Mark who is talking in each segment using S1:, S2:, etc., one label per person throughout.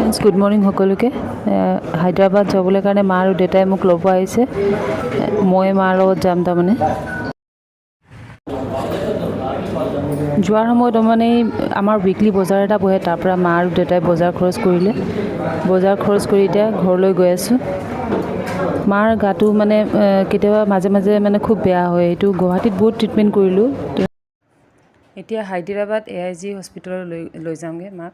S1: Friends good morning সকলোকে হায়দৰাবাদ যাবলৈ কাৰণে মা আৰু দেউতাই মোক ল'ব আহিছে মই মাৰ লগত যাম তাৰমানে যোৱাৰ সময়ত মানে আমাৰ উইকলি বজাৰ এটা বহে তাৰ পৰা মা আৰু দেউতাই বজাৰ খৰচ কৰিলে বজাৰ খৰচ কৰি এতিয়া ঘৰলৈ গৈ আছোঁ মাৰ গাটো মানে কেতিয়াবা মাজে মাজে মানে খুব বেয়া হয় এইটো গুৱাহাটীত বহুত ট্ৰিটমেণ্ট কৰিলোঁ এতিয়া হায়দৰাবাদ AIG হস্পিটেললৈ লৈ যামগৈ মাক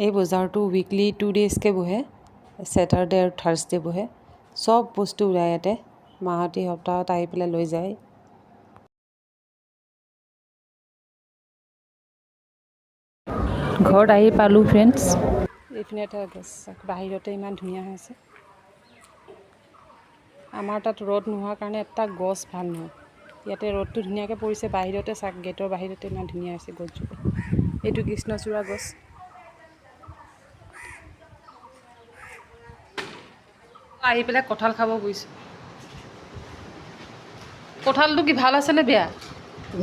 S1: এই বজাৰটো উইকলি 2 ডেজকৈ বহে ছেটাৰডে আৰু থাৰ্ছডে বহে চব বস্তু ওলাই ইয়াতে মাহঁতে সপ্তাহত আহি পেলাই লৈ যায় ঘৰত আহি পালোঁ ফ্ৰেণ্ডছ এইপিনে এটা গছ বাহিৰতে ইমান ধুনীয়া হৈ আছে আমাৰ তাত ৰ'দ নোহোৱাৰ কাৰণে এটা গছ ভাল নহয় ইয়াতে ৰ'দটো ধুনীয়াকৈ পৰিছে বাহিৰতে চাক গেটৰ বাহিৰতে ইমান ধুনীয়া হৈছে গছজোপা এইটো কৃষ্ণচূড়া গছ আহি পেলাই কঁঠাল খাব গৈছোঁ কঁঠালটো কি ভাল আছে নে বেয়া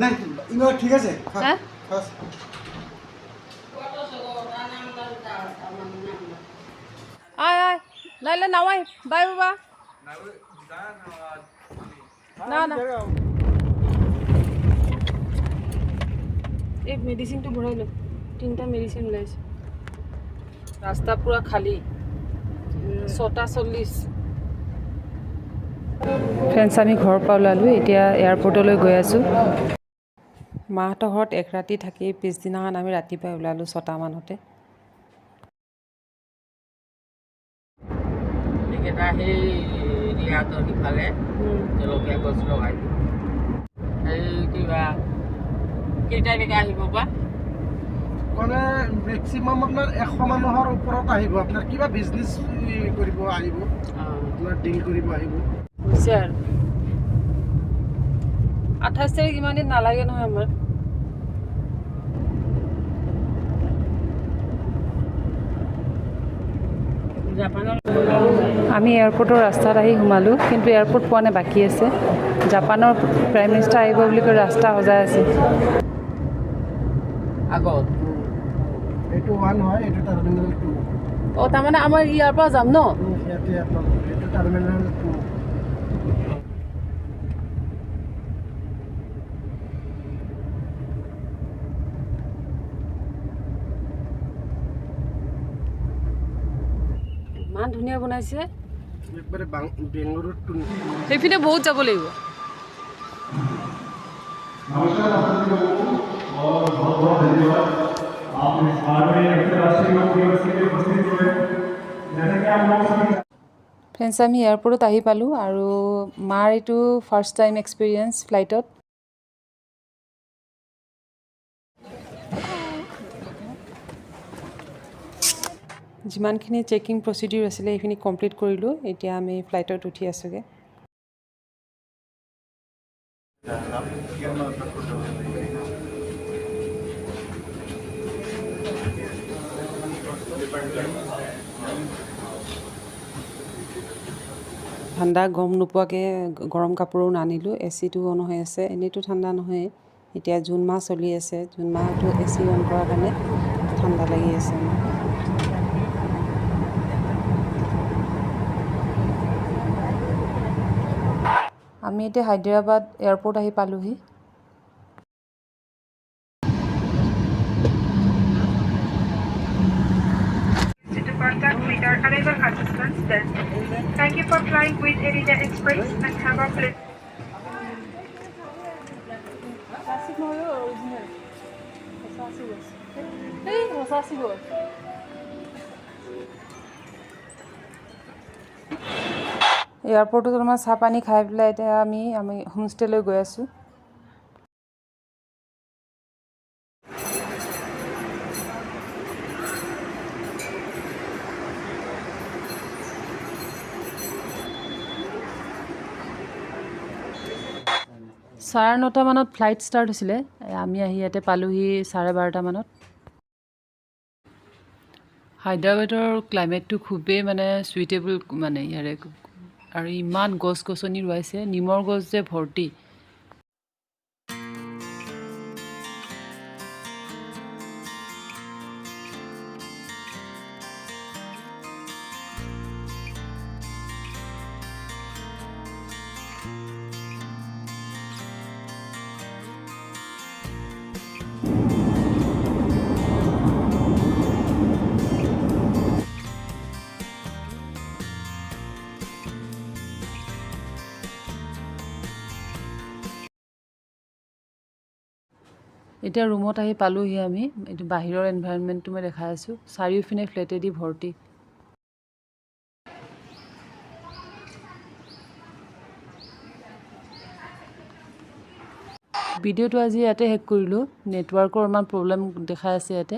S2: নাই ইমান ঠিক আছে
S1: হা আয় আয় লাইলে নাওয়াই বাই বাবা না না এই মেডিচিনটো ভৰাই ল 3টা মেডিচিন ওলাইছে ৰাস্তা পুৰা খালী 6:40 ফ্ৰেণ্ডছ আমি ঘৰৰ পৰা ওলালোঁ এতিয়া এয়াৰপৰ্টলৈ গৈ আছোঁ মাহঁতৰ ঘৰত এক ৰাতি থাকি পিছদিনাখন আমি ৰাতিপুৱাই ওলালোঁ 6টা মানতে
S3: এইকেইটা সেই ৰিহাতৰ সিফালে জলকীয়া গছ লগাই এই কিবা কেইটালৈকে আহিব বা
S2: মানে মেক্সিমাম আপোনাৰ 100 মানুহৰ ওপৰত আহিব আপোনাৰ কিবা বিজনেছ কৰিব আহিব আপোনাৰ ডিল কৰিব আহিব
S1: হৈছে আৰু 28 তাৰিখ ইমান দিন নালাগে নহয় আমাৰ আমি এয়াৰপৰ্টৰ ৰাস্তাত আহি সোমালোঁ কিন্তু এয়াৰপৰ্ট পোৱা নাই বাকী আছে জাপানৰ প্ৰাইম মিনিষ্টাৰ আহিব বুলি কৈ ৰাস্তা সজাই আছে
S3: আগত
S2: এইটো 1 হয় এইটো টাৰ্মিনেল 2
S1: তাৰমানে আমাৰ ইয়াৰ পৰা যাম ন
S2: ইয়াতে আপোনালোক এইটো টাৰ্মিনেল 2 ইমান ধুনীয়া বনাইছে একবাৰে বেংগলুৰুত
S1: সেইপিনে বহুত যাব লাগিব
S4: नमस्कार आप सभी लोगों को और बहुत बहुत धन्यवाद आप इस बार में अंतर्राष्ट्रीय योग दिवस के लिए उपस्थित हुए जैसे कि आप लोग सभी
S1: ফ্ৰেণ্ডছ আমি এয়াৰপৰ্টত আহি পালোঁ আৰু মাৰ এইটো ফাৰ্ষ্ট টাইম এক্সপিৰিয়েঞ্চ ফ্লাইটত যিমানখিনি চেকিং প্ৰচিডিউৰ আছিলে সেইখিনি কমপ্লিট কৰিলোঁ এতিয়া আমি ফ্লাইটত উঠি আছোঁগৈ ঠাণ্ডা গম নোপোৱাকৈ গৰম কাপোৰো নানিলোঁ এচিটো অন হৈ আছে এনেইতো ঠাণ্ডা নহয় এতিয়া জুন মাহ চলি আছে জুন মাহটো এচি অন কৰাৰ কাৰণে ঠাণ্ডা লাগি আছে আমি এতিয়া হায়দৰাবাদ এয়াৰপৰ্ট আহি পালোহি
S5: With our arrival assistance desk. Thank you for flying with Erida Express and have a pleasant
S1: এয়াৰপৰ্টত আমাৰ চাহ পানী খাই পেলাই এতিয়া আমি হোমষ্টেলৈ গৈ আছোঁ 9:30 মানত ফ্লাইট ষ্টাৰ্ট হৈছিলে আমি আহি ইয়াতে পালোহি 12:30 মানত হায়দৰাবাদৰ ক্লাইমেটটো খুবেই মানে সুইটেবল মানে ইয়াৰে আৰু ইমান গছ-গছনি ৰুৱাইছে নিমৰ গছ যে ভৰ্তি এতিয়া ৰুমত আহি পালোহি আমি এইটো বাহিৰৰ এনভাইৰনমেণ্টটো মই দেখাই আছোঁ চাৰিওফিনে ফ্লেটেদি ভৰ্তি ভিডিঅ'টো আজি ইয়াতে শেষ কৰিলোঁ নেটৱৰ্কৰ ইমান প্ৰব্লেম দেখাই আছে ইয়াতে